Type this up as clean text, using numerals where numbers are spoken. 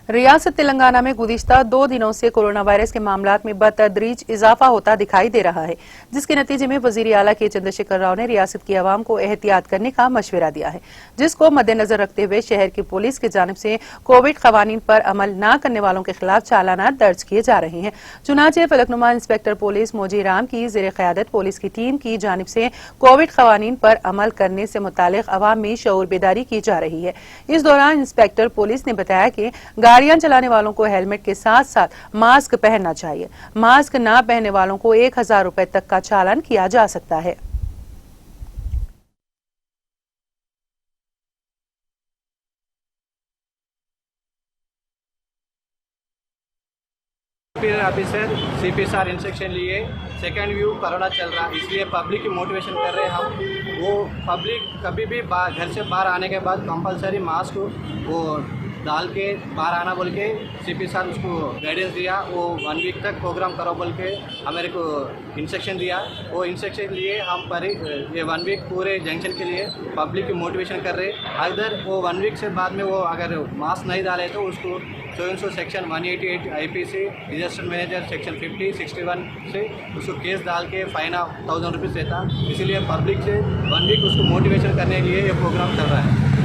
रियासत तेलंगाना में गुज़िश्ता 2 दिनों से कोरोना वायरस के मामलात में बतदरीज इजाफा होता दिखाई दे रहा है, जिसके नतीजे में वजीर आला के चंद्रशेखर राव ने रियासत की आवाम को एहतियात करने का मशवरा दिया है, जिसको मद्देनजर रखते हुए शहर की पुलिस की जानिब से कोविड कवानीन पर अमल न करने वालों के खिलाफ चालाना दर्ज किए जा रहे हैं। चुनाचे फलकनुमा इंस्पेक्टर पुलिस मोजी राम की जेर क़यादत पुलिस की टीम की जानिब से कोविड कवानीन पर अमल करने से मुतालिक अवाम में शऊर बेदारी की जा रही है। इस दौरान इंस्पेक्टर पुलिस ने बताया कि गाड़ियां चलाने वालों को हेलमेट के साथ साथ मास्क पहनना चाहिए। मास्क ना पहनने वालों को 1000 रुपए तक का चालान किया जा सकता है। ऑफिसर CPSR इंस्ट्रक्शन लिए सेकेंड व्यू कोरोना चल रहा है, इसलिए पब्लिक की मोटिवेशन कर रहे हैं हम। वो पब्लिक कभी भी घर से बाहर आने के बाद कंपलसरी मास्क वो डाल के बाहर आना बोल के CPSR उसको गाइडेंस दिया। वो 1 वीक तक प्रोग्राम करो बोल के हमारे को इंस्ट्रक्शन दिया। वो इंस्ट्रक्शन लिए हम पर ये 1 वीक पूरे जंक्शन के लिए पब्लिक की मोटिवेशन कर रहे। अगर वो 1 वीक से बाद में वो अगर मास्क नहीं डाले तो उसको so section 188 IPC disaster manager section 50 61 से उसको केस डाल के फाइन 1000 रुपीज़ देता। इसीलिए पब्लिक से 1 वीक उसको मोटिवेशन करने के लिए ये प्रोग्राम चल रहा है।